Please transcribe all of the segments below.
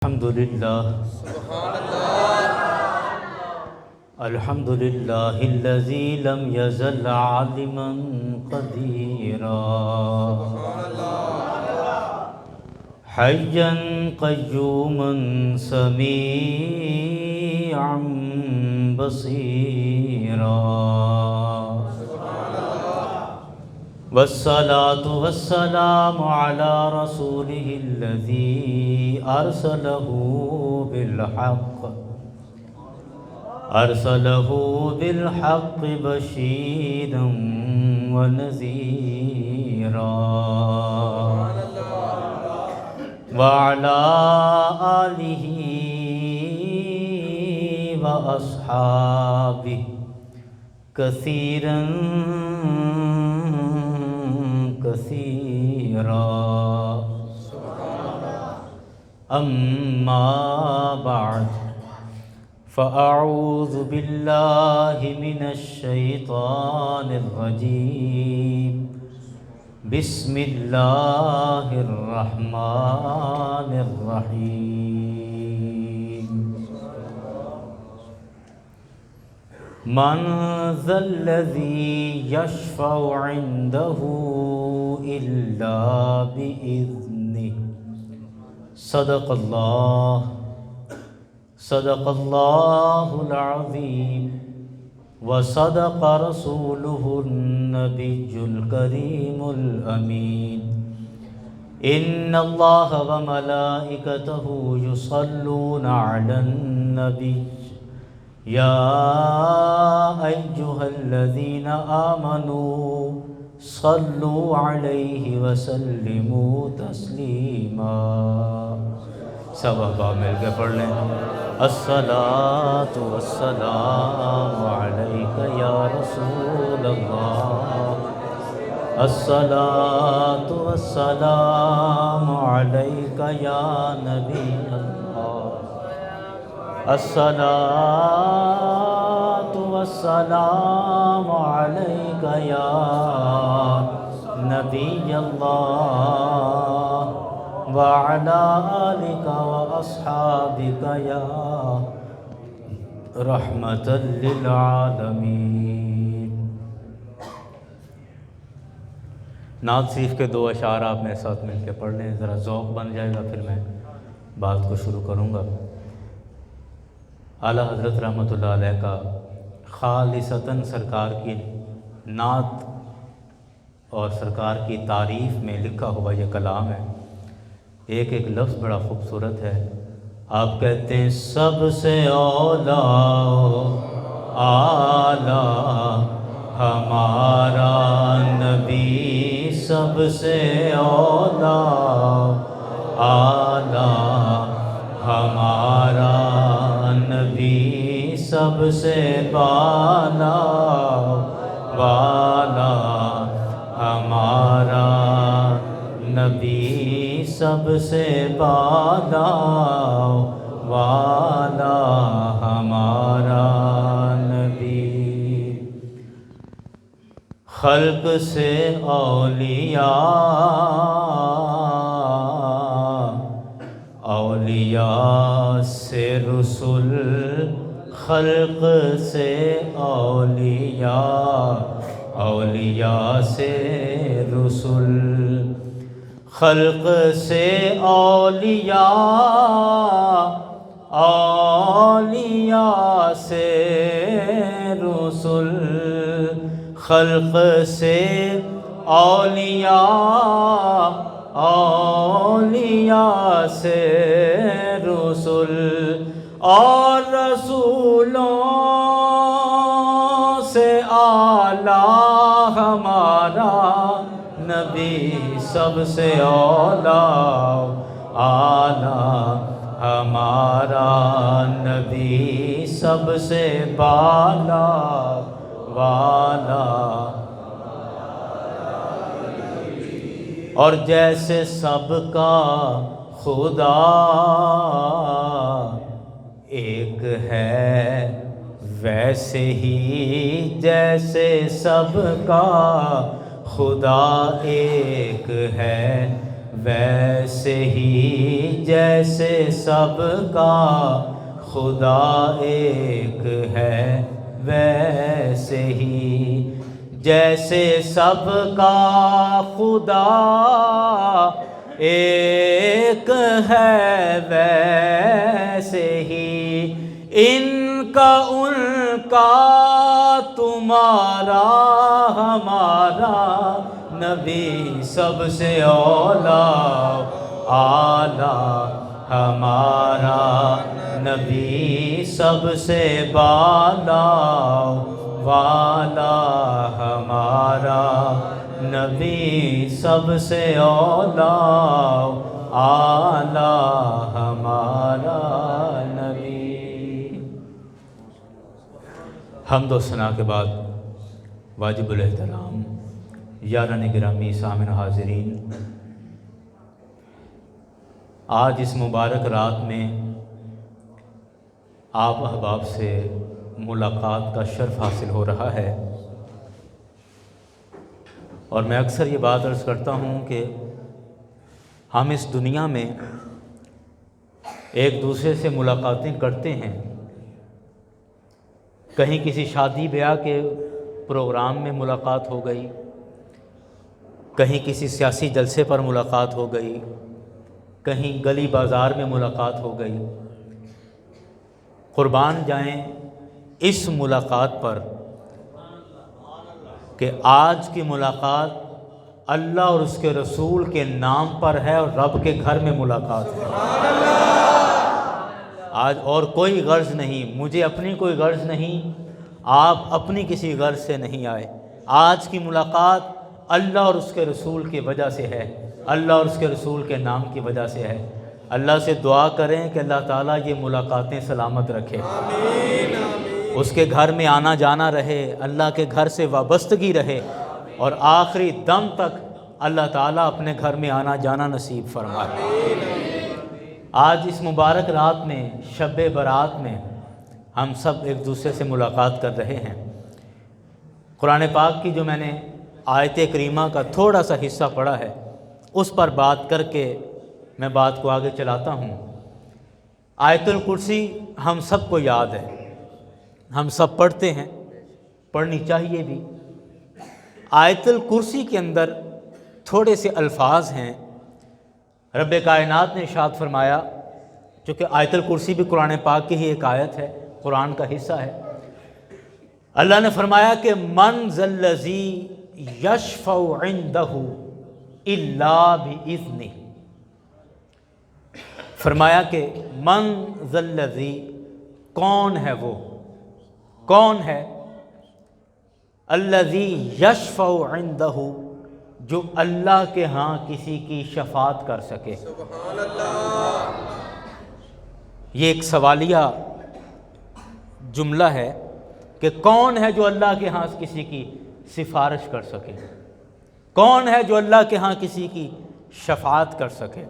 الحمد لله الحمد لله الذي لم يزل عالما قديرا حيا قيوما سميعا بصيرا والصلاة والسلام على رسوله الذي أرسله بالحق بشيرا ونذيرا وعلى آله وأصحابه كثيرا أما بعد فأعوذ بالله من الشيطان الرجيم بسم الله الرحمن الرحيم من ذا الذي يشفع عنده إلا بإذنه صدق الله العظيم وصدق رسوله النبي الكريم الأمين إن الله وملائكته يصلون على النبي يا أيها الذين آمنوا صلوا عليه وسلموا تسلیما. سب احباب مل کے پڑھ لیں. الصلاۃ والسلام علیک یا رسول اللہ، الصلاۃ والسلام علیک یا نبی اللہ، الصلاۃ والسلام علیک یا نبی اللہ وعلی آلک واصحابک یا رحمۃ للعالمین. نعت شریف کے 2 اشعار آپ میرے ساتھ مل کے پڑھ لیں، ذرا ذوق بن جائے گا، پھر میں بات کو شروع کروں گا. اعلیٰ حضرت رحمۃ اللہ علیہ کا خالصتاً سرکار کی نعت اور سرکار کی تعریف میں لکھا ہوا یہ کلام ہے. ایک ایک لفظ بڑا خوبصورت ہے. آپ کہتے ہیں سب سے اولا اعلیٰ ہمارا نبی، سب سے اولا اعلیٰ ہمارا نبی، سب سے بالا والا ہمارا نبی، سب سے بالا والا ہمارا نبی. خلق سے اولیاء سے رسول، خلق سے اولیاء سے رسول، خلق سے اولیاء سے رسول، خلق سے اولیاء سے رسول، اور رسولوں سے اعلیٰ ہمارا نبی، سب سے اولیاء اعلیٰ ہمارا نبی، سب سے بالا والا. اور جیسے سب کا خدا ایک ہے، ویسے ہی جیسے سب کا خدا ایک ہے، ویسے ہی جیسے سب کا خدا ایک ہے، ویسے ہی جیسے سب کا خدا ایک ہے، ویسے ہی ان کا ان کا تمہارا ہمارا نبی سب سے اولا اعلیٰ، ہمارا نبی سب سے بالا والا، ہمارا نبی سب سے اولا اعلیٰ، ہمارا نبی۔ حمد و ثنا کے بعد واجب الاحترام یاران گرامی سامعین حاضرین، آج اس مبارک رات میں آپ احباب سے ملاقات کا شرف حاصل ہو رہا ہے، اور میں اکثر یہ بات عرض کرتا ہوں کہ ہم اس دنیا میں ایک دوسرے سے ملاقاتیں کرتے ہیں، کہیں کسی شادی بیاہ کے پروگرام میں ملاقات ہو گئی، کہیں کسی سیاسی جلسے پر ملاقات ہو گئی، کہیں گلی بازار میں ملاقات ہو گئی۔ قربان جائیں اس ملاقات پر کہ آج کی ملاقات اللہ اور اس کے رسول کے نام پر ہے اور رب کے گھر میں ملاقات ہے۔ آج اور کوئی غرض نہیں، مجھے اپنی کوئی غرض نہیں، آپ اپنی کسی غرض سے نہیں آئے۔ آج کی ملاقات اللہ اور اس کے رسول کی وجہ سے ہے، اللہ اور اس کے رسول کے نام کی وجہ سے ہے۔ اللہ سے دعا کریں کہ اللہ تعالیٰ یہ ملاقاتیں سلامت رکھے، اس کے گھر میں آنا جانا رہے، اللہ کے گھر سے وابستگی رہے، اور آخری دم تک اللہ تعالیٰ اپنے گھر میں آنا جانا نصیب فرمائے۔ آج اس مبارک رات میں، شب برات میں، ہم سب ایک دوسرے سے ملاقات کر رہے ہیں۔ قرآن پاک کی جو میں نے آیت کریمہ کا تھوڑا سا حصہ پڑھا ہے، اس پر بات کر کے میں بات کو آگے چلاتا ہوں۔ آیت الکرسی ہم سب کو یاد ہے، ہم سب پڑھتے ہیں، پڑھنی چاہیے بھی۔ آیت الکرسی کے اندر تھوڑے سے الفاظ ہیں۔ رب کائنات نے ارشاد فرمایا، چونکہ آیت الکرسی بھی قرآن پاک کی ہی ایک آیت ہے، قرآن کا حصہ ہے۔ اللہ نے فرمایا کہ من ذا الذی یشفع عندہ الا باذنہ، فرمایا کہ من ذا الذی، کون ہے وہ، کون ہے، الذی یشفع عندہ، جو اللہ کے ہاں کسی کی شفاعت کر سکے۔ سبحان اللہ۔ یہ ایک سوالیہ جملہ ہے کہ کون ہے جو اللہ کے ہاں کسی کی سفارش کر سکے، کون ہے جو اللہ کے ہاں کسی کی شفاعت کر سکے۔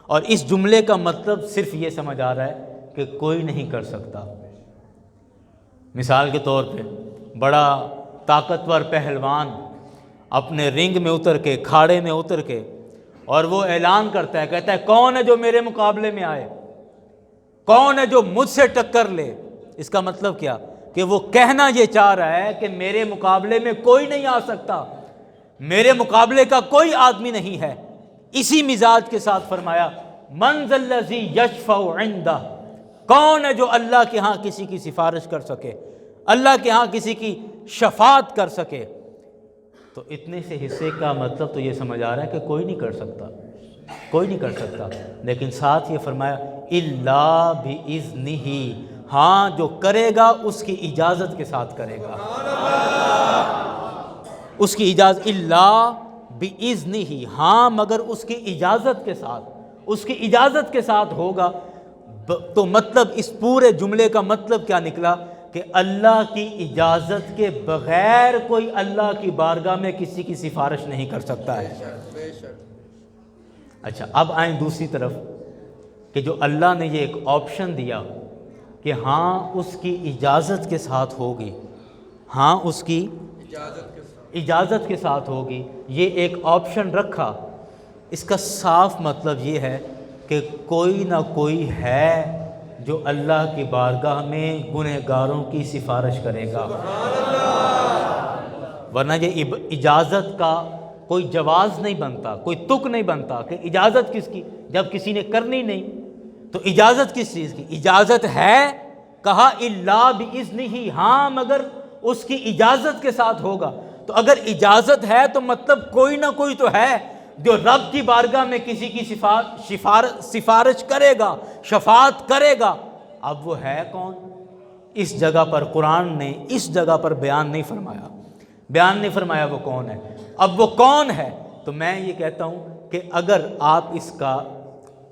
اور اس جملے کا مطلب صرف یہ سمجھ آ رہا ہے کہ کوئی نہیں کر سکتا۔ مثال کے طور پہ بڑا طاقتور پہلوان اپنے رنگ میں اتر کے، کھاڑے میں اتر کے، اور وہ اعلان کرتا ہے، کہتا ہے کون ہے جو میرے مقابلے میں آئے، کون ہے جو مجھ سے ٹکر لے۔ اس کا مطلب کیا کہ وہ کہنا یہ چاہ رہا ہے کہ میرے مقابلے میں کوئی نہیں آ سکتا، میرے مقابلے کا کوئی آدمی نہیں ہے۔ اسی مزاج کے ساتھ فرمایا من ذا الذی یشفع عندہ، کون ہے جو اللہ کے ہاں کسی کی سفارش کر سکے، اللہ کے ہاں کسی کی شفاعت کر سکے۔ تو اتنے سے حصے کا مطلب تو یہ سمجھ آ رہا ہے کہ کوئی نہیں کر سکتا، کوئی نہیں کر سکتا، لیکن ساتھ یہ فرمایا الا باذنہ، ہاں جو کرے گا اس کی اجازت کے ساتھ کرے گا، اس کی اجازت، الا باذنہ، ہاں مگر اس کی اجازت کے ساتھ، اس کی اجازت کے ساتھ ہوگا۔ تو مطلب اس پورے جملے کا مطلب کیا نکلا کہ اللہ کی اجازت کے بغیر کوئی اللہ کی بارگاہ میں کسی کی سفارش نہیں کر سکتا ہے۔ اچھا، اب آئیں دوسری طرف کہ جو اللہ نے یہ ایک آپشن دیا کہ ہاں اس کی اجازت کے ساتھ ہوگی، ہاں اس کی اجازت کے ساتھ ہوگی، یہ ایک آپشن رکھا اس کا صاف مطلب یہ ہے کہ کوئی نہ کوئی ہے جو اللہ کی بارگاہ میں گنہگاروں کی سفارش کرے گا، ورنہ یہ اجازت کا کوئی جواز نہیں بنتا، کوئی تک نہیں بنتا کہ اجازت کس کی، جب کسی نے کرنی نہیں تو اجازت کس چیز کی؟ اجازت ہے، کہا الا باذنہ، ہاں مگر اس کی اجازت کے ساتھ ہوگا۔ تو اگر اجازت ہے تو مطلب کوئی نہ کوئی تو ہے جو رب کی بارگاہ میں کسی کی سفارش کرے گا، شفاعت کرے گا۔ اب وہ ہے کون؟ اس جگہ پر قرآن نے اس جگہ پر بیان نہیں فرمایا وہ کون ہے۔ اب وہ کون ہے؟ تو میں یہ کہتا ہوں کہ اگر آپ اس کا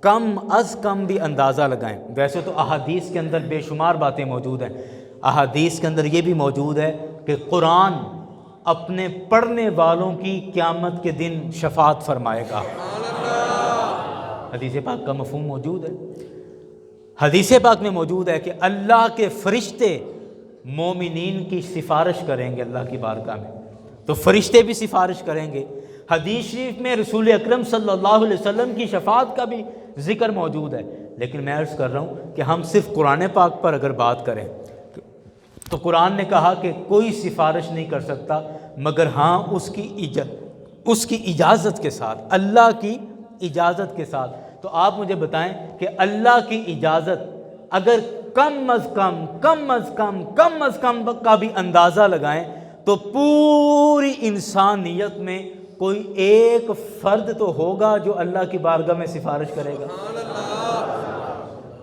کم از کم بھی اندازہ لگائیں، ویسے تو احادیث کے اندر بے شمار باتیں موجود ہیں، احادیث کے اندر یہ بھی موجود ہے کہ قرآن اپنے پڑھنے والوں کی قیامت کے دن شفاعت فرمائے گا۔ حدیث پاک کا مفہوم موجود ہے، حدیث پاک میں موجود ہے کہ اللہ کے فرشتے مومنین کی سفارش کریں گے اللہ کی بارگاہ میں، تو فرشتے بھی سفارش کریں گے۔ حدیث شریف میں رسول اکرم صلی اللہ علیہ وسلم کی شفاعت کا بھی ذکر موجود ہے، لیکن میں عرض کر رہا ہوں کہ ہم صرف قرآن پاک پر اگر بات کریں تو قرآن نے کہا کہ کوئی سفارش نہیں کر سکتا مگر ہاں اس کی اجازت کے ساتھ، اللہ کی اجازت کے ساتھ۔ تو آپ مجھے بتائیں کہ اللہ کی اجازت اگر کم از کم کا بھی اندازہ لگائیں تو پوری انسانیت میں کوئی ایک فرد تو ہوگا جو اللہ کی بارگاہ میں سفارش کرے گا۔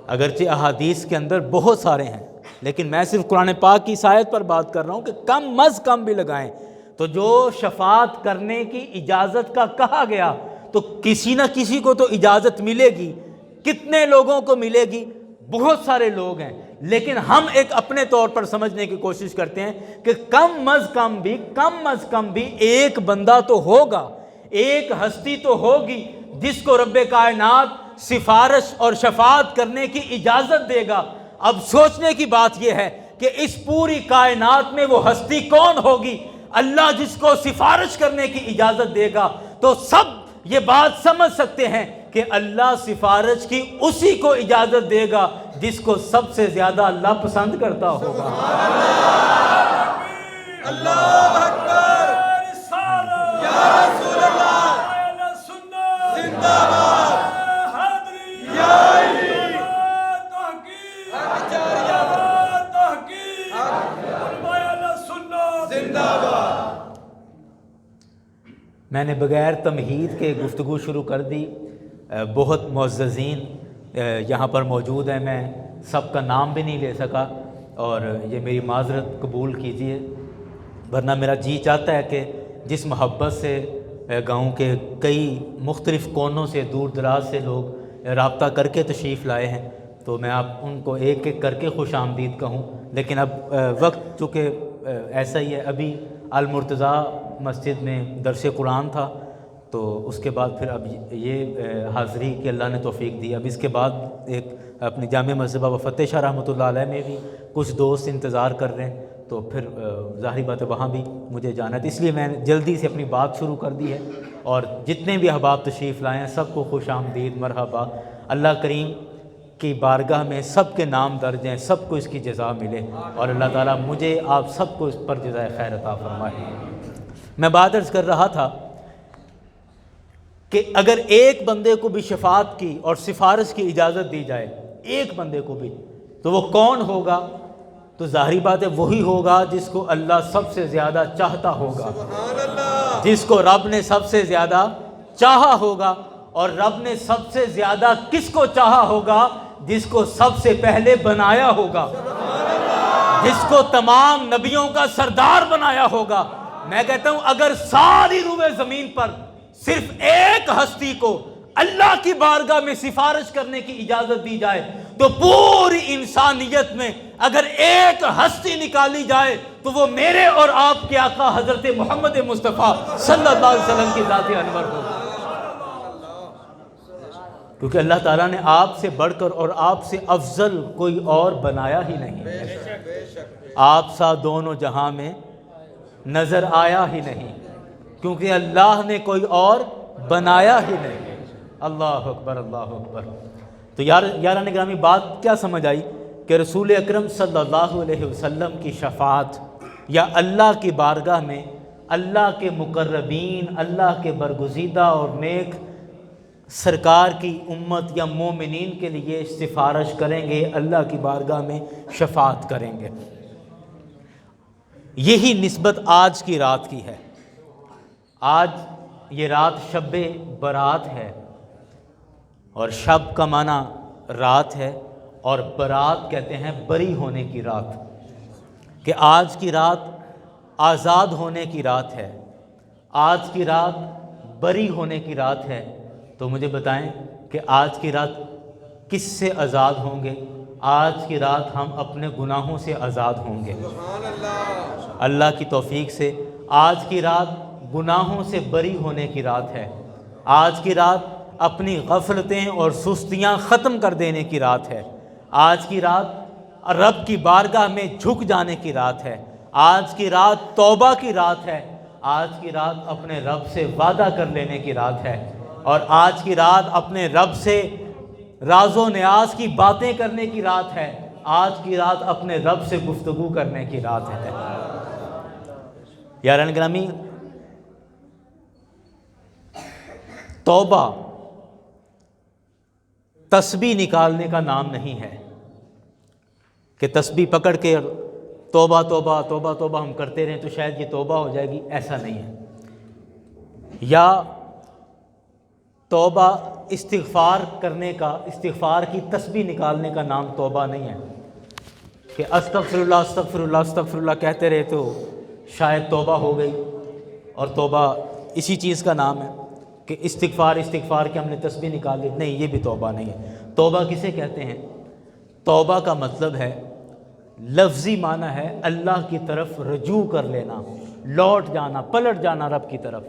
اگرچہ احادیث کے اندر بہت سارے ہیں، لیکن میں صرف قرآن پاک کی آیت پر بات کر رہا ہوں کہ کم از کم بھی لگائیں تو جو شفاعت کرنے کی اجازت کا کہا گیا تو کسی نہ کسی کو تو اجازت ملے گی۔ کتنے لوگوں کو ملے گی؟ بہت سارے لوگ ہیں، لیکن ہم ایک اپنے طور پر سمجھنے کی کوشش کرتے ہیں کہ کم از کم بھی ایک بندہ تو ہوگا، ایک ہستی تو ہوگی جس کو رب کائنات سفارش اور شفاعت کرنے کی اجازت دے گا۔ اب سوچنے کی بات یہ ہے کہ اس پوری کائنات میں وہ ہستی کون ہوگی؟ اللہ جس کو سفارش کرنے کی اجازت دے گا۔ تو سب یہ بات سمجھ سکتے ہیں کہ اللہ سفارش کی اسی کو اجازت دے گا جس کو سب سے زیادہ اللہ پسند کرتا ہوگا۔ اللہ اکبر، یا رسول اللہ، زندہ باد، یا علی، زندہ باد۔ میں نے بغیر تمہید کے گفتگو شروع کر دی۔ بہت معززین یہاں پر موجود ہیں، میں سب کا نام بھی نہیں لے سکا اور یہ میری معذرت قبول کیجئے، ورنہ میرا جی چاہتا ہے کہ جس محبت سے گاؤں کے کئی مختلف کونوں سے، دور دراز سے لوگ رابطہ کر کے تشریف لائے ہیں تو میں آپ ان کو ایک ایک کر کے خوش آمدید کہوں، لیکن اب وقت چونکہ ایسا ہی ہے۔ ابھی المرتضیٰ مسجد میں درس قرآن تھا تو اس کے بعد پھر اب یہ حاضری کہ اللہ نے توفیق دی، اب اس کے بعد ایک اپنی جامع مسجد بابا فتح شاہ رحمۃ اللہ علیہ میں بھی کچھ دوست انتظار کر رہے ہیں، تو پھر ظاہری بات ہے وہاں بھی مجھے جانا ہے، اس لیے میں نے جلدی سے اپنی بات شروع کر دی ہے۔ اور جتنے بھی احباب تشریف لائے ہیں سب کو خوش آمدید، مرحبا۔ اللہ کریم کی بارگاہ میں سب کے نام درج ہیں، سب کو اس کی جزا ملے اور اللہ تعالیٰ مجھے آپ سب کو اس پر جزائے خیر عطا فرمائے۔ میں بات عرض کر رہا تھا کہ اگر ایک بندے کو بھی شفاعت کی اور سفارش کی اجازت دی جائے، ایک بندے کو بھی، تو وہ کون ہوگا؟ تو ظاہری بات ہے وہی ہوگا جس کو اللہ سب سے زیادہ چاہتا ہوگا، جس کو رب نے سب سے زیادہ چاہا ہوگا۔ اور رب نے سب سے زیادہ کس کو چاہا ہوگا؟ جس کو سب سے پہلے بنایا ہوگا، جس کو تمام نبیوں کا سردار بنایا ہوگا۔ میں کہتا ہوں اگر ساری روئے زمین پر صرف ایک ہستی کو اللہ کی بارگاہ میں سفارش کرنے کی اجازت دی جائے تو پوری انسانیت میں اگر ایک ہستی نکالی جائے تو وہ میرے اور آپ کے آقا حضرت محمد مصطفیٰ صلی اللہ علیہ وسلم کی ذات انور ہو، کیونکہ اللہ تعالیٰ نے آپ سے بڑھ کر اور آپ سے افضل کوئی اور بنایا ہی نہیں، آپ سا دونوں جہاں میں نظر آیا ہی نہیں، کیونکہ اللہ نے کوئی اور بنایا ہی نہیں۔ اللہ اکبر، اللہ اکبر۔ تو یاران گرامی، بات کیا سمجھ آئی کہ رسول اکرم صلی اللہ علیہ وسلم کی شفاعت یا اللہ کی بارگاہ میں اللہ کے مقربین، اللہ کے برگزیدہ اور نیک سرکار کی امت یا مومنین کے لیے سفارش کریں گے، اللہ کی بارگاہ میں شفاعت کریں گے۔ یہی نسبت آج کی رات کی ہے۔ آج یہ رات شب برات ہے، اور شب کا معنی رات ہے، اور برات کہتے ہیں بری ہونے کی رات، کہ آج کی رات آزاد ہونے کی رات ہے، آج کی رات بری ہونے کی رات ہے۔ تو مجھے بتائیں کہ آج کی رات کس سے آزاد ہوں گے؟ آج کی رات ہم اپنے گناہوں سے آزاد ہوں گے اللہ کی توفیق سے۔ آج کی رات گناہوں سے بری ہونے کی رات ہے۔ آج کی رات اپنی غفلتیں اور سستیاں ختم کر دینے کی رات ہے۔ آج کی رات رب کی بارگاہ میں جھک جانے کی رات ہے۔ آج کی رات توبہ کی رات ہے۔ آج کی رات اپنے رب سے وعدہ کر لینے کی رات ہے، اور آج کی رات اپنے رب سے راز و نیاز کی باتیں کرنے کی رات ہے۔ آج کی رات اپنے رب سے گفتگو کرنے کی رات ہے۔ یاران گرامی، توبہ تسبیح نکالنے کا نام نہیں ہے کہ تسبیح پکڑ کے توبہ توبہ توبہ توبہ ہم کرتے رہیں تو شاید یہ توبہ ہو جائے گی، ایسا نہیں ہے۔ یا توبہ استغفار کرنے کا، استغفار کی تسبیح نکالنے کا نام توبہ نہیں ہے کہ استغفر اللہ استغفر اللہ استغفر اللہ کہتے رہے تو شاید توبہ ہو گئی، اور توبہ اسی چیز کا نام ہے کہ استغفار کے ہم نے تسبیح نکال لی۔ نہیں، یہ بھی توبہ نہیں ہے۔ توبہ کسے کہتے ہیں؟ توبہ کا مطلب ہے، لفظی معنی ہے اللہ کی طرف رجوع کر لینا، لوٹ جانا، پلٹ جانا رب کی طرف۔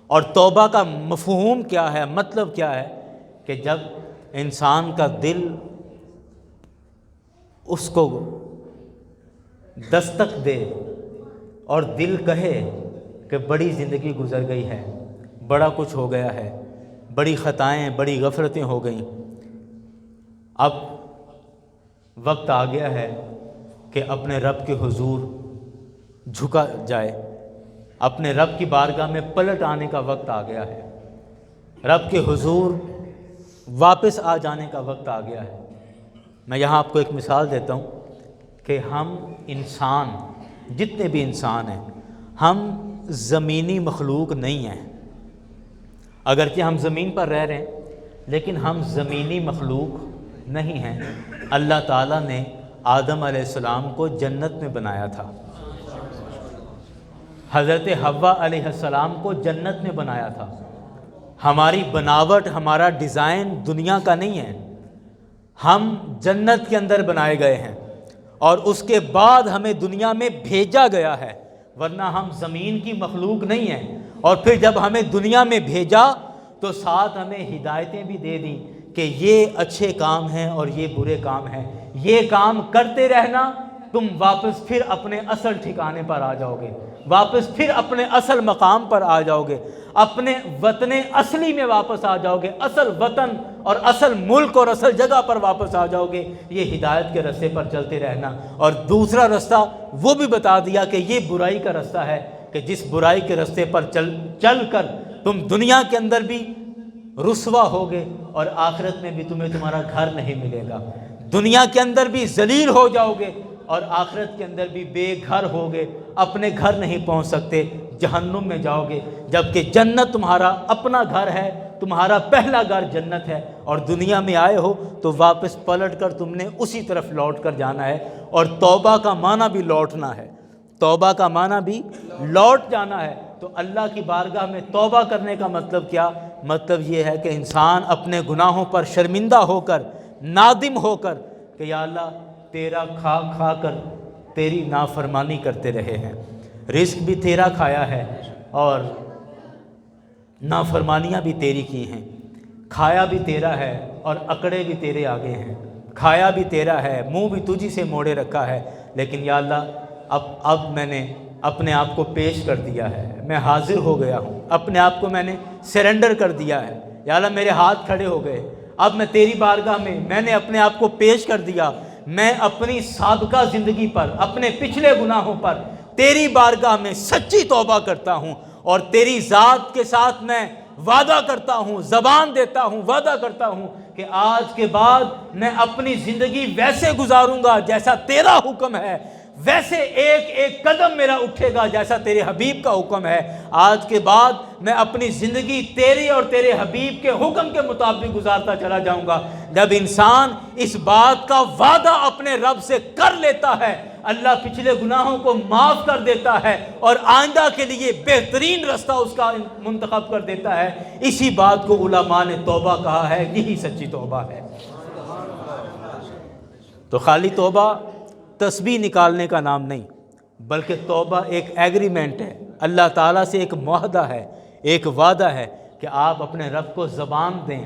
اور توبہ کا مفہوم کیا ہے، مطلب کیا ہے؟ کہ جب انسان کا دل اس کو دستک دے اور دل کہے کہ بڑی زندگی گزر گئی ہے، بڑا کچھ ہو گیا ہے، بڑی خطائیں، بڑی غفلتیں ہو گئیں، اب وقت آ گیا ہے کہ اپنے رب کے حضور جھکا جائے، اپنے رب کی بارگاہ میں پلٹ آنے کا وقت آ گیا ہے، رب کے حضور واپس آ جانے کا وقت آ گیا ہے۔ میں یہاں آپ کو ایک مثال دیتا ہوں کہ ہم انسان، جتنے بھی انسان ہیں، ہم زمینی مخلوق نہیں ہیں۔ اگرچہ ہم زمین پر رہ رہے ہیں، لیکن ہم زمینی مخلوق نہیں ہیں۔ اللہ تعالیٰ نے آدم علیہ السلام کو جنت میں بنایا تھا، حضرت حوا علیہ السلام کو جنت میں بنایا تھا۔ ہماری بناوٹ، ہمارا ڈیزائن دنیا کا نہیں ہے، ہم جنت کے اندر بنائے گئے ہیں، اور اس کے بعد ہمیں دنیا میں بھیجا گیا ہے، ورنہ ہم زمین کی مخلوق نہیں ہیں۔ اور پھر جب ہمیں دنیا میں بھیجا تو ساتھ ہمیں ہدایتیں بھی دے دیں کہ یہ اچھے کام ہیں اور یہ برے کام ہیں، یہ کام کرتے رہنا، تم واپس پھر اپنے اصل ٹھکانے پر آ جاؤ گے، واپس پھر اپنے اصل مقام پر آ جاؤ گے، اپنے وطن اصلی میں واپس آ جاؤ گے، اصل وطن اور اصل ملک اور اصل جگہ پر واپس آ جاؤ گے۔ یہ ہدایت کے رستے پر چلتے رہنا۔ اور دوسرا رستہ وہ بھی بتا دیا کہ یہ برائی کا رستہ ہے، کہ جس برائی کے رستے پر چل کر تم دنیا کے اندر بھی رسوا ہوگے اور آخرت میں بھی تمہیں تمہارا گھر نہیں ملے گا، دنیا کے اندر بھی ذلیل ہو جاؤ گے اور آخرت کے اندر بھی بے گھر ہوگے، اپنے گھر نہیں پہنچ سکتے، جہنم میں جاؤ گے، جبکہ جنت تمہارا اپنا گھر ہے، تمہارا پہلا گھر جنت ہے، اور دنیا میں آئے ہو تو واپس پلٹ کر تم نے اسی طرف لوٹ کر جانا ہے۔ اور توبہ کا معنی بھی لوٹنا ہے، توبہ کا معنی بھی لوٹ جانا ہے۔ تو اللہ کی بارگاہ میں توبہ کرنے کا مطلب کیا؟ مطلب یہ ہے کہ انسان اپنے گناہوں پر شرمندہ ہو کر، نادم ہو کر کہ یا اللہ تیرا کھا کھا کر تیری نافرمانی کرتے رہے ہیں، رزق بھی تیرا کھایا ہے اور نافرمانیاں بھی تیری کی ہیں، کھایا بھی تیرا ہے اور اکڑے بھی تیرے آگے ہیں، کھایا بھی تیرا ہے، منہ بھی تجھی سے موڑے رکھا ہے، لیکن یا اللہ اب میں نے اپنے آپ کو پیش کر دیا ہے، میں حاضر ہو گیا ہوں، اپنے آپ کو میں نے سرنڈر کر دیا ہے، یا اللہ میرے ہاتھ کھڑے ہو گئے، اب میں تیری بارگاہ میں نے اپنے آپ کو پیش کر دیا، میں اپنی سابقہ زندگی پر، اپنے پچھلے گناہوں پر تیری بارگاہ میں سچی توبہ کرتا ہوں، اور تیری ذات کے ساتھ میں وعدہ کرتا ہوں، زبان دیتا ہوں، وعدہ کرتا ہوں کہ آج کے بعد میں اپنی زندگی ویسے گزاروں گا جیسا تیرا حکم ہے، ویسے ایک ایک قدم میرا اٹھے گا جیسا تیرے حبیب کا حکم ہے۔ آج کے بعد میں اپنی زندگی تیری اور تیرے حبیب کے حکم کے مطابق گزارتا چلا جاؤں گا۔ جب انسان اس بات کا وعدہ اپنے رب سے کر لیتا ہے، اللہ پچھلے گناہوں کو معاف کر دیتا ہے اور آئندہ کے لیے بہترین رستہ اس کا منتخب کر دیتا ہے۔ اسی بات کو علماء نے توبہ کہا ہے، یہی سچی توبہ ہے۔ تو خالی توبہ تسبیح نکالنے کا نام نہیں، بلکہ توبہ ایک ایگریمنٹ ہے، اللہ تعالیٰ سے ایک معاہدہ ہے، ایک وعدہ ہے کہ آپ اپنے رب کو زبان دیں۔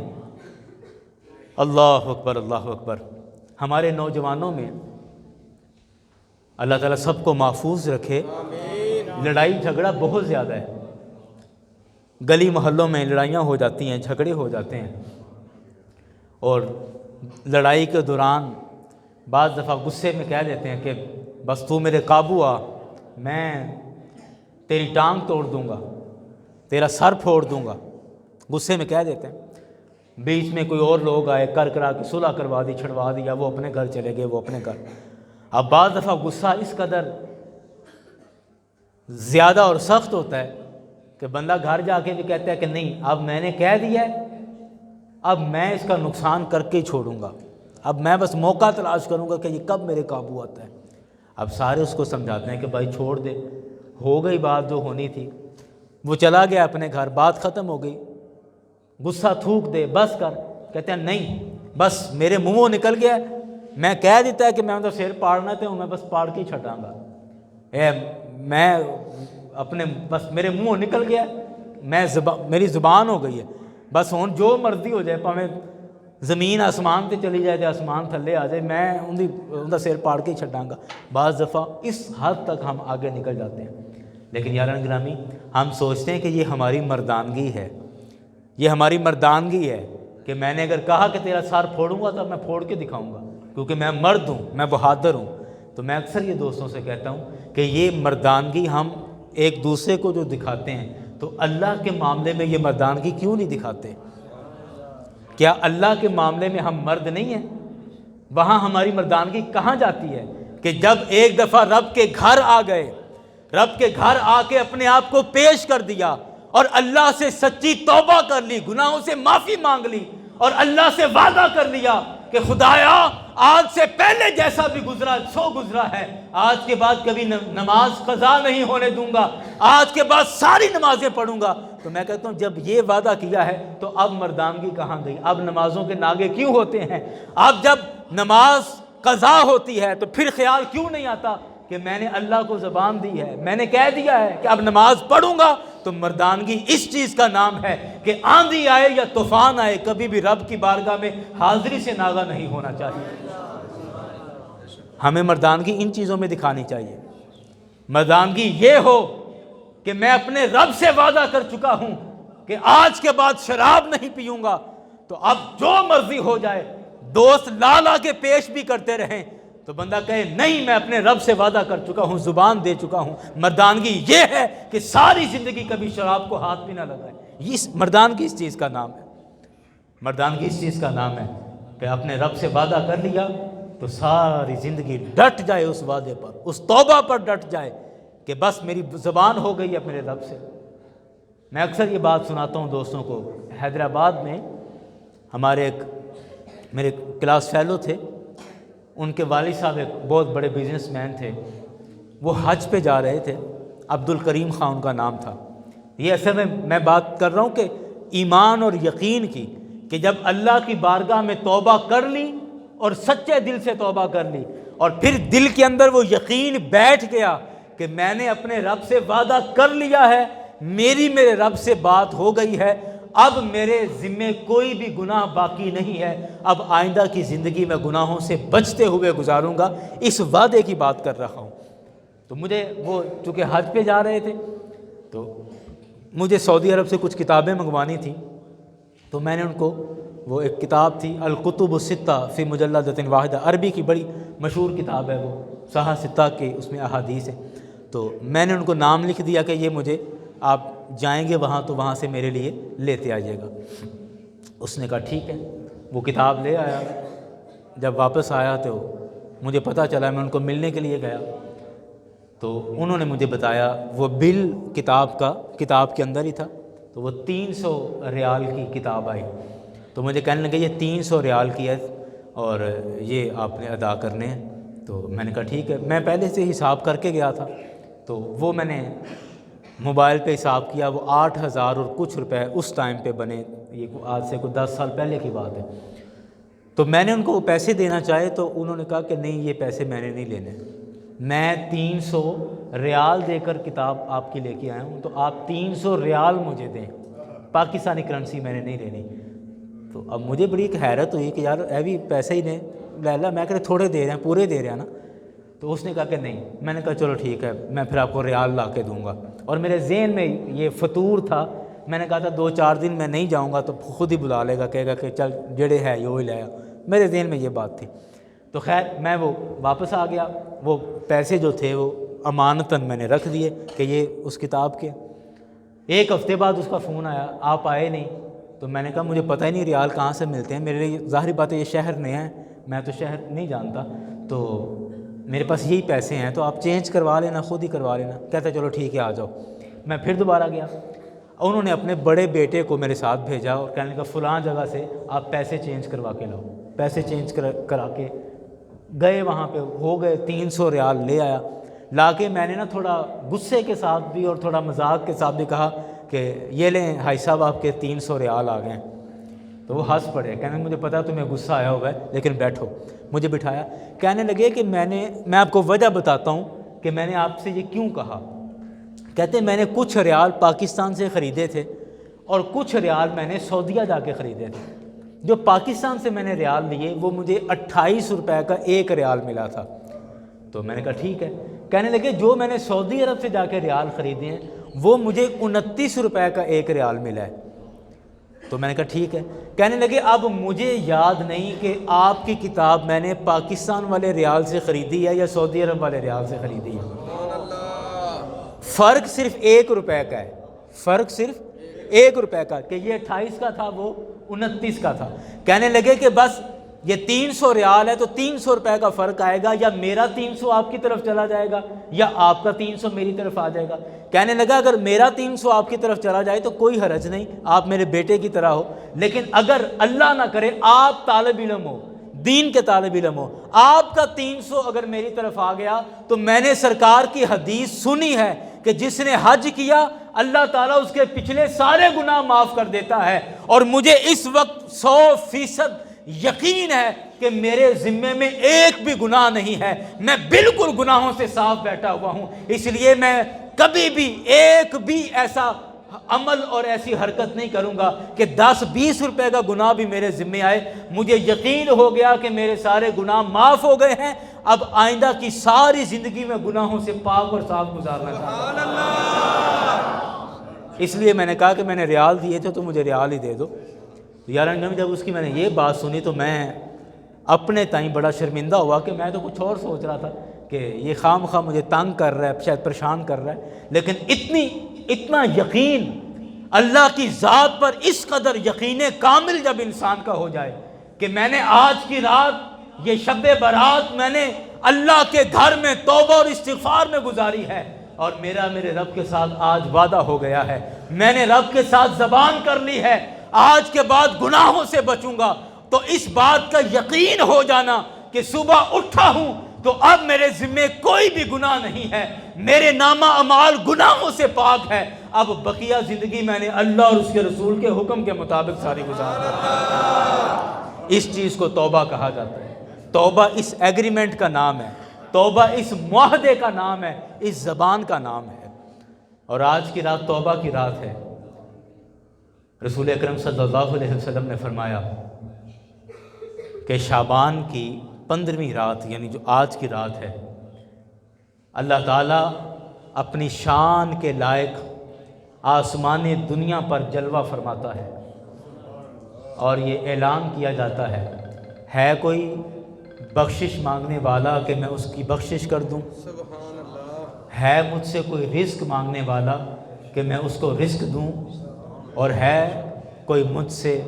اللہ اکبر، اللہ اکبر۔ ہمارے نوجوانوں میں اللہ تعالیٰ سب کو محفوظ رکھے، لڑائی جھگڑا بہت زیادہ ہے، گلی محلوں میں لڑائیاں ہو جاتی ہیں، جھگڑے ہو جاتے ہیں، اور لڑائی کے دوران بعض دفعہ غصے میں کہہ دیتے ہیں کہ بس تو میرے قابو آ، میں تیری ٹانگ توڑ دوں گا، تیرا سر پھوڑ دوں گا، غصے میں کہہ دیتے ہیں۔ بیچ میں کوئی اور لوگ آئے، کرا کے صلح کروا دی، چھڑوا دیا، وہ اپنے گھر چلے گئے، وہ اپنے گھر۔ اب بعض دفعہ غصہ اس قدر زیادہ اور سخت ہوتا ہے کہ بندہ گھر جا کے بھی کہتا ہے کہ نہیں، اب میں نے کہہ دیا ہے، اب میں اس کا نقصان کر کے ہی چھوڑوں گا، اب میں بس موقع تلاش کروں گا کہ یہ کب میرے قابو آتا ہے۔ اب سارے اس کو سمجھاتے ہیں کہ بھائی چھوڑ دے، ہو گئی بات جو ہونی تھی، وہ چلا گیا اپنے گھر، بات ختم ہو گئی، غصہ تھوک دے، بس کر۔ کہتے ہیں نہیں، بس میرے منہوں نکل گیا، میں کہہ دیتا ہے کہ میں تو سر پاڑنا تے ہوں، میں بس پاڑ کے ہی چھٹاں گا، میں اپنے بس میرے منہوں نکل گیا، میری زبان ہو گئی ہے، بس ہوں جو مرضی ہو جائے، پاویں زمین آسمان تے چلی جائے تے آسمان تھلے آ جائے، میں ان دا سر پاڑ کے ہی چھٹاں گا۔ بعض دفعہ اس حد تک ہم آگے نکل جاتے ہیں، لیکن یاران گرامی، ہم سوچتے ہیں کہ یہ ہماری مردانگی ہے، یہ ہماری مردانگی ہے کہ میں نے اگر کہا کہ تیرا سر پھوڑوں گا تو میں پھوڑ کے دکھاؤں گا، کیونکہ میں مرد ہوں، میں بہادر ہوں۔ تو میں اکثر یہ دوستوں سے کہتا ہوں کہ یہ مردانگی ہم ایک دوسرے کو جو دکھاتے ہیں، تو اللہ کے معاملے میں یہ مردانگی کیوں نہیں دکھاتے؟ کیا اللہ کے معاملے میں ہم مرد نہیں ہیں؟ وہاں ہماری مردانگی کہاں جاتی ہے کہ جب ایک دفعہ رب کے گھر آ گئے، رب کے گھر آ کے اپنے آپ کو پیش کر دیا اور اللہ سے سچی توبہ کر لی، گناہوں سے معافی مانگ لی، اور اللہ سے وعدہ کر لیا کہ خدایا آج سے پہلے جیسا بھی گزرا سو گزرا ہے، آج کے بعد کبھی نماز قضا نہیں ہونے دوں گا، آج کے بعد ساری نمازیں پڑھوں گا۔ تو میں کہتا ہوں جب یہ وعدہ کیا ہے تو اب مردانگی کہاں گئی؟ اب نمازوں کے ناگے کیوں ہوتے ہیں؟ اب جب نماز قضا ہوتی ہے تو پھر خیال کیوں نہیں آتا کہ میں نے اللہ کو زبان دی ہے، میں نے کہہ دیا ہے کہ اب نماز پڑھوں گا؟ تو مردانگی اس چیز کا نام ہے کہ آندھی آئے یا طوفان آئے، کبھی بھی رب کی بارگاہ میں حاضری سے ناغہ نہیں ہونا چاہیے۔ ہمیں مردانگی ان چیزوں میں دکھانی چاہیے۔ مردانگی یہ ہو کہ میں اپنے رب سے وعدہ کر چکا ہوں کہ آج کے بعد شراب نہیں پیوں گا، تو اب جو مرضی ہو جائے، دوست لا کے پیش بھی کرتے رہیں تو بندہ کہے نہیں، میں اپنے رب سے وعدہ کر چکا ہوں، زبان دے چکا ہوں۔ مردانگی یہ ہے کہ ساری زندگی کبھی شراب کو ہاتھ بھی نہ لگائے۔ یہ مردانگی اس چیز کا نام ہے، مردانگی اس چیز کا نام ہے کہ اپنے رب سے وعدہ کر لیا تو ساری زندگی ڈٹ جائے اس وعدے پر، اس توبہ پر ڈٹ جائے کہ بس میری زبان ہو گئی ہے میرے رب سے۔ میں اکثر یہ بات سناتا ہوں دوستوں کو، حیدرآباد میں ہمارے میرے کلاس فیلو تھے، ان کے والد صاحب ایک بہت بڑے بزنس مین تھے، وہ حج پہ جا رہے تھے، عبد الکریم خان ان کا نام تھا۔ یہ اصل میں بات کر رہا ہوں کہ ایمان اور یقین کی، کہ جب اللہ کی بارگاہ میں توبہ کر لی اور سچے دل سے توبہ کر لی، اور پھر دل کے اندر وہ یقین بیٹھ گیا کہ میں نے اپنے رب سے وعدہ کر لیا ہے، میرے رب سے بات ہو گئی ہے، اب میرے ذمے کوئی بھی گناہ باقی نہیں ہے، اب آئندہ کی زندگی میں گناہوں سے بچتے ہوئے گزاروں گا، اس وعدے کی بات کر رہا ہوں۔ تو مجھے وہ چونکہ حج پہ جا رہے تھے تو مجھے سعودی عرب سے کچھ کتابیں منگوانی تھیں، تو میں نے ان کو، وہ ایک کتاب تھی الکتب الستہ فی مجلدۃ واحدہ، عربی کی بڑی مشہور کتاب ہے وہ، صحاح ستہ کے اس میں احادیث ہیں، تو میں نے ان کو نام لکھ دیا کہ یہ مجھے آپ جائیں گے وہاں تو وہاں سے میرے لیے لیتے آئیے گا۔ اس نے کہا ٹھیک ہے، وہ کتاب لے آیا۔ جب واپس آیا تو مجھے پتہ چلا، میں ان کو ملنے کے لیے گیا تو انہوں نے مجھے بتایا وہ بل کتاب کے اندر ہی تھا، تو وہ 300 ریال کی کتاب آئی، تو مجھے کہنے لگے یہ 300 ریال کی ہے اور یہ آپ نے ادا کرنے ہیں۔ تو میں نے کہا ٹھیک ہے، میں پہلے سے حساب کر کے گیا تھا، تو وہ میں نے موبائل پہ حساب کیا، وہ 8,000 اور کچھ روپے اس ٹائم پہ بنے، یہ آج سے کوئی 10 سال پہلے کی بات ہے۔ تو میں نے ان کو وہ پیسے دینا چاہے تو انہوں نے کہا کہ نہیں، یہ پیسے میں نے نہیں لینے، میں 300 ریال دے کر کتاب آپ کی لے کے آیا ہوں، تو آپ 300 ریال مجھے دیں، پاکستانی کرنسی میں نے نہیں لینی۔ تو اب مجھے بڑی ایک حیرت ہوئی کہ یار اے بھی پیسے ہی نے لیلا، میں کہ تھوڑے دے رہے ہیں، پورے دے رہے ہیں نا۔ تو اس نے کہا کہ نہیں، میں نے کہا چلو ٹھیک ہے، میں پھر آپ کو ریال لا کے دوں گا، اور میرے ذہن میں یہ فطور تھا، میں نے کہا تھا 2-4 دن میں نہیں جاؤں گا تو خود ہی بلا لے گا، کہے گا کہ چل جڑے ہے یہ لے آ، میرے ذہن میں یہ بات تھی۔ تو خیر میں وہ واپس آ گیا، وہ پیسے جو تھے وہ امانتاً میں نے رکھ دیے کہ یہ اس کتاب کے۔ 1 ہفتے بعد اس کا فون آیا، آپ آئے نہیں، تو میں نے کہا مجھے پتہ ہی نہیں ریال کہاں سے ملتے ہیں، میرے لیے ظاہری بات ہے یہ شہر نیا ہے، میں تو شہر نہیں جانتا، تو میرے پاس یہی پیسے ہیں، تو آپ چینج کروا لینا، خود ہی کروا لینا۔ کہتا چلو ٹھیک ہے آ جاؤ۔ میں پھر دوبارہ گیا، انہوں نے اپنے بڑے بیٹے کو میرے ساتھ بھیجا اور کہنے کا فلاں جگہ سے آپ پیسے چینج کروا کے لاؤ، پیسے چینج کرا کے گئے، وہاں پہ ہو گئے، 300 ریال لے آیا، لا کے میں نے نا تھوڑا غصے کے ساتھ بھی اور تھوڑا مذاق کے ساتھ بھی کہا کہ یہ لیں حاج صاحب آپ کے 300 ریال آ گئے ہیں۔ تو وہ ہنس پڑے، کہنے مجھے پتا تمہیں غصہ آیا ہوگا لیکن بیٹھو۔ مجھے بٹھایا، کہنے لگے کہ میں آپ کو وجہ بتاتا ہوں کہ میں نے آپ سے یہ کیوں کہا۔ کہتے میں نے کچھ ریال پاکستان سے خریدے تھے اور کچھ ریال میں نے سعودیہ جا کے خریدے تھے۔ جو پاکستان سے میں نے ریال لیے وہ مجھے 28 روپے کا 1 ریال ملا تھا۔ تو میں نے کہا ٹھیک ہے۔ کہنے لگے جو میں نے سعودی عرب سے جا کے ریال خریدے ہیں وہ مجھے 29 روپے کا 1 ریال ملا ہے۔ تو میں نے کہا ٹھیک ہے۔ کہنے لگے اب مجھے یاد نہیں کہ آپ کی کتاب میں نے پاکستان والے ریال سے خریدی ہے یا سعودی عرب والے ریال سے خریدی ہے۔ فرق صرف 1 روپے کا ہے، فرق صرف 1 روپے کا، کہ یہ 28 کا تھا وہ 29 کا تھا۔ کہنے لگے کہ بس یہ 300 ریال ہے تو 300 روپے کا فرق آئے گا، یا میرا 300 آپ کی طرف چلا جائے گا یا آپ کا 300 میری طرف آ جائے گا۔ کہنے لگا اگر میرا 300 آپ کی طرف چلا جائے تو کوئی حرج نہیں، آپ میرے بیٹے کی طرح ہو، لیکن اگر اللہ نہ کرے آپ طالب علم ہو، دین کے طالب علم ہو، آپ کا 300 اگر میری طرف آ گیا تو میں نے سرکار کی حدیث سنی ہے کہ جس نے حج کیا اللہ تعالیٰ اس کے پچھلے سارے گناہ معاف کر دیتا ہے، اور مجھے اس وقت 100% یقین ہے کہ میرے ذمے میں ایک بھی گناہ نہیں ہے، میں بالکل گناہوں سے صاف بیٹھا ہوا ہوں، اس لیے میں کبھی بھی ایک بھی ایسا عمل اور ایسی حرکت نہیں کروں گا کہ 10-20 روپے کا گناہ بھی میرے ذمے آئے۔ مجھے یقین ہو گیا کہ میرے سارے گناہ معاف ہو گئے ہیں، اب آئندہ کی ساری زندگی میں گناہوں سے پاک اور صاف گزارنا چاہتا ہوں۔ اس لیے میں نے کہا کہ میں نے ریال دیے تھے تو مجھے ریال ہی دے دو۔ یار جب اس کی میں نے یہ بات سنی تو میں اپنے تائیں بڑا شرمندہ ہوا کہ میں تو کچھ اور سوچ رہا تھا کہ یہ خام خواہ مجھے تنگ کر رہا ہے، شاید پریشان کر رہا ہے، لیکن اتنا یقین اللہ کی ذات پر، اس قدر یقین کامل جب انسان کا ہو جائے کہ میں نے آج کی رات یہ شب برات میں نے اللہ کے گھر میں توبہ اور استغفار میں گزاری ہے، اور میرے رب کے ساتھ آج وعدہ ہو گیا ہے، میں نے رب کے ساتھ زبان کر لی ہے آج کے بعد گناہوں سے بچوں گا، تو اس بات کا یقین ہو جانا کہ صبح اٹھا ہوں تو اب میرے ذمے کوئی بھی گناہ نہیں ہے، میرے نامہ اعمال گناہوں سے پاک ہے، اب بقیہ زندگی میں نے اللہ اور اس کے رسول کے حکم کے مطابق ساری گزارنا۔ اس چیز کو توبہ کہا جاتا ہے۔ توبہ اس ایگریمنٹ کا نام ہے، توبہ اس معاہدے کا نام ہے، اس زبان کا نام ہے۔ اور آج کی رات توبہ کی رات ہے۔ رسول اکرم صلی اللہ علیہ وسلم نے فرمایا کہ شعبان کی 15ویں رات، یعنی جو آج کی رات ہے، اللہ تعالیٰ اپنی شان کے لائق آسمان دنیا پر جلوہ فرماتا ہے، اور یہ اعلان کیا جاتا ہے کوئی بخشش مانگنے والا کہ میں اس کی بخشش کر دوں؟ سبحان اللہ۔ ہے مجھ سے کوئی رزق مانگنے والا کہ میں اس کو رزق دوں؟ اور ہے کوئی مجھ سے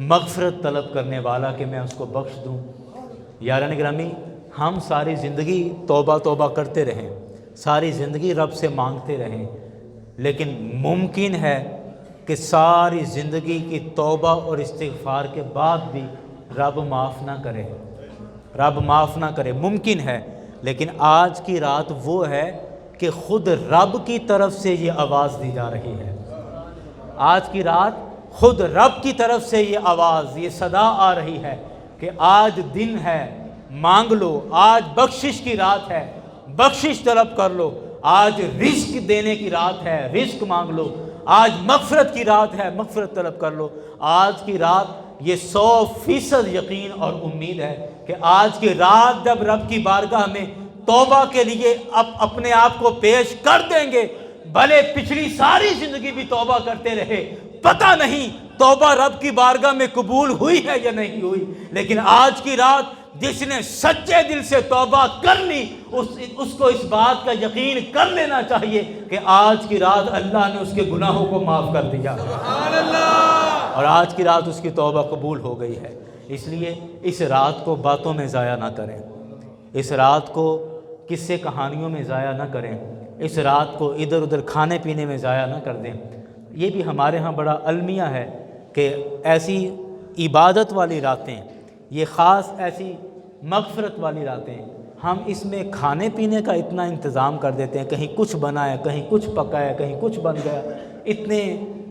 مغفرت طلب کرنے والا کہ میں اس کو بخش دوں؟ یاران گرامی، ہم ساری زندگی توبہ توبہ کرتے رہیں، ساری زندگی رب سے مانگتے رہیں، لیکن ممکن ہے کہ ساری زندگی کی توبہ اور استغفار کے بعد بھی رب معاف نہ کرے، رب معاف نہ کرے، ممکن ہے۔ لیکن آج کی رات وہ ہے کہ خود رب کی طرف سے یہ آواز دی جا رہی ہے، آج کی رات خود رب کی طرف سے یہ آواز، یہ صدا آ رہی ہے کہ آج دن ہے، مانگ لو، آج بخشش کی رات ہے، بخشش طلب کر لو، آج رزق دینے کی رات ہے، رزق مانگ لو، آج مغفرت کی رات ہے، مغفرت طلب کر لو۔ آج کی رات یہ 100% یقین اور امید ہے کہ آج کی رات جب رب کی بارگاہ میں توبہ کے لیے اپنے آپ کو پیش کر دیں گے، بھلے پچھلی ساری زندگی بھی توبہ کرتے رہے، پتہ نہیں توبہ رب کی بارگاہ میں قبول ہوئی ہے یا نہیں ہوئی، لیکن آج کی رات جس نے سچے دل سے توبہ کر لی اس کو اس بات کا یقین کر لینا چاہیے کہ آج کی رات اللہ نے اس کے گناہوں کو معاف کر دیا، سبحان اللہ۔ اور آج کی رات اس کی توبہ قبول ہو گئی ہے۔ اس لیے اس رات کو باتوں میں ضائع نہ کریں، اس رات کو قصے کہانیوں میں ضائع نہ کریں، اس رات کو ادھر ادھر کھانے پینے میں ضائع نہ کر دیں۔ یہ بھی ہمارے ہاں بڑا المیہ ہے کہ ایسی عبادت والی راتیں، یہ خاص ایسی مغفرت والی راتیں، ہم اس میں کھانے پینے کا اتنا انتظام کر دیتے ہیں، کہیں کچھ بنائے، کہیں کچھ پکائے، کہیں کچھ بن گیا، اتنے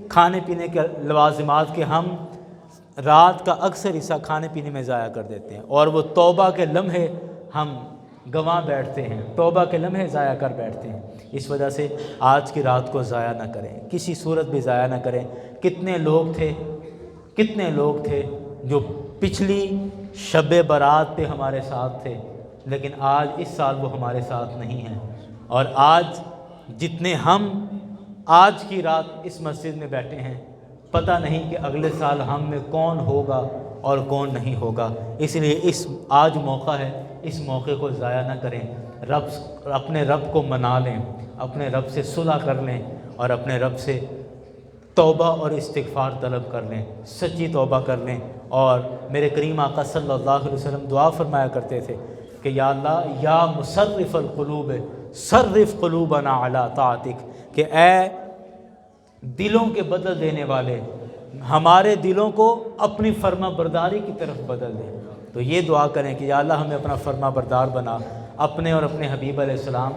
کھانے پینے کے لوازمات کہ ہم رات کا اکثر حصہ کھانے پینے میں ضائع کر دیتے ہیں، اور وہ توبہ کے لمحے ہم گنوا بیٹھتے ہیں، توبہ کے لمحے ضائع کر بیٹھتے ہیں۔ اس وجہ سے آج کی رات کو ضائع نہ کریں، کسی صورت بھی ضائع نہ کریں۔ کتنے لوگ تھے جو پچھلی شب برات پہ ہمارے ساتھ تھے، لیکن آج اس سال وہ ہمارے ساتھ نہیں ہیں، اور آج جتنے ہم آج کی رات اس مسجد میں بیٹھے ہیں، پتہ نہیں کہ اگلے سال ہم میں کون ہوگا اور کون نہیں ہوگا۔ اس لیے آج موقع ہے، اس موقع کو ضائع نہ کریں، اپنے رب کو منا لیں، اپنے رب سے صلح کر لیں، اور اپنے رب سے توبہ اور استغفار طلب کر لیں، سچی توبہ کر لیں۔ اور میرے کریم آقا صلی اللہ علیہ وسلم دعا فرمایا کرتے تھے کہ یا اللہ یا مصرف القلوب صرف قلوبنا علی طاعتک، کہ اے دلوں کے بدل دینے والے، ہمارے دلوں کو اپنی فرما برداری کی طرف بدل دیں۔ تو یہ دعا کریں کہ یا اللہ ہمیں اپنا فرما بردار بنا، اپنے اور اپنے حبیب علیہ السلام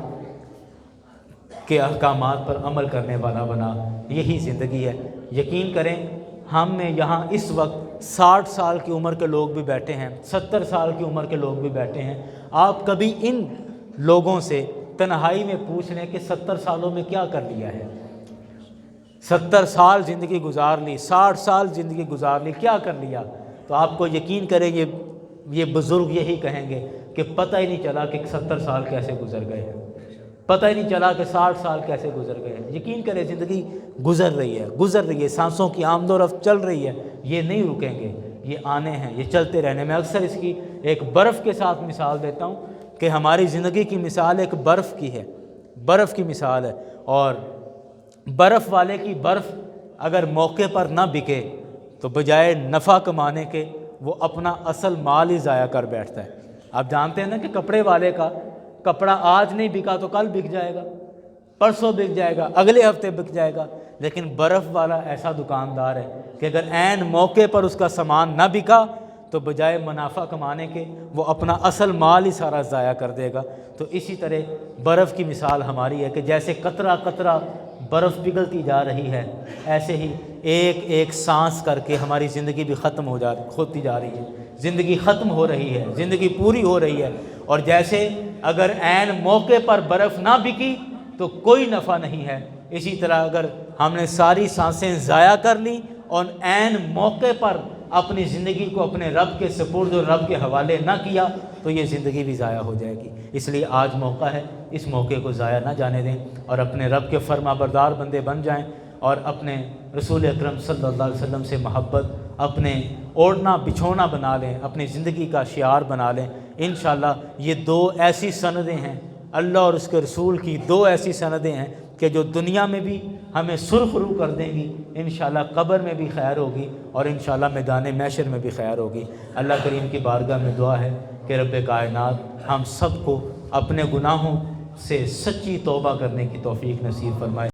کے احکامات پر عمل کرنے والا بنا۔ یہی زندگی ہے۔ یقین کریں ہم میں یہاں اس وقت 60 سال کی عمر کے لوگ بھی بیٹھے ہیں، 70 سال کی عمر کے لوگ بھی بیٹھے ہیں۔ آپ کبھی ان لوگوں سے تنہائی میں پوچھ لیں کہ 70 سالوں میں کیا کر لیا ہے؟ 70 سال زندگی گزار لی، 60 سال زندگی گزار لی، کیا کر لیا؟ تو آپ کو یقین کریں یہ بزرگ یہی کہیں گے کہ پتہ ہی نہیں چلا کہ 70 سال کیسے گزر گئے ہیں، پتہ ہی نہیں چلا کہ 60 سال کیسے گزر گئے ہیں۔ یقین کریں زندگی گزر رہی ہے، سانسوں کی آمد و رفت چل رہی ہے، یہ نہیں رکیں گے، یہ آنے ہیں، یہ چلتے رہنے۔ میں اکثر اس کی ایک برف کے ساتھ مثال دیتا ہوں کہ ہماری زندگی کی مثال ایک برف کی ہے، برف کی مثال ہے، اور برف والے کی برف اگر موقع پر نہ بکے تو بجائے نفع کمانے کے وہ اپنا اصل مال ہی ضائع کر بیٹھتا ہے۔ آپ جانتے ہیں نا کہ کپڑے والے کا کپڑا آج نہیں بکا تو کل بک جائے گا، پرسوں بک جائے گا، اگلے ہفتے بک جائے گا، لیکن برف والا ایسا دکاندار ہے کہ اگر عین موقع پر اس کا سامان نہ بکا تو بجائے منافع کمانے کے وہ اپنا اصل مال ہی سارا ضائع کر دے گا۔ تو اسی طرح برف کی مثال ہماری ہے کہ جیسے قطرہ قطرہ برف پگھلتی جا رہی ہے، ایسے ہی ایک ایک سانس کر کے ہماری زندگی بھی ختم ہوتی جا رہی ہے، زندگی ختم ہو رہی ہے، زندگی پوری ہو رہی ہے۔ اور جیسے اگر عین موقع پر برف نہ بکی تو کوئی نفع نہیں ہے، اسی طرح اگر ہم نے ساری سانسیں ضائع کر لی اور عین موقع پر اپنی زندگی کو اپنے رب کے سپرد اور رب کے حوالے نہ کیا تو یہ زندگی بھی ضائع ہو جائے گی۔ اس لیے آج موقع ہے، اس موقع کو ضائع نہ جانے دیں اور اپنے رب کے فرما بردار بندے بن جائیں، اور اپنے رسول اکرم صلی اللہ علیہ وسلم سے محبت اپنے اوڑھنا بچھونا بنا لیں، اپنی زندگی کا شعار بنا لیں۔ انشاءاللہ یہ دو ایسی سندیں ہیں، اللہ اور اس کے رسول کی دو ایسی سندیں ہیں کہ جو دنیا میں بھی ہمیں سرخ رو کر دیں گی، انشاءاللہ قبر میں بھی خیر ہوگی اور انشاءاللہ میدان محشر میں بھی خیر ہوگی۔ اللہ کریم کی بارگاہ میں دعا ہے کہ رب کائنات ہم سب کو اپنے گناہوں سے سچی توبہ کرنے کی توفیق نصیب فرمائے۔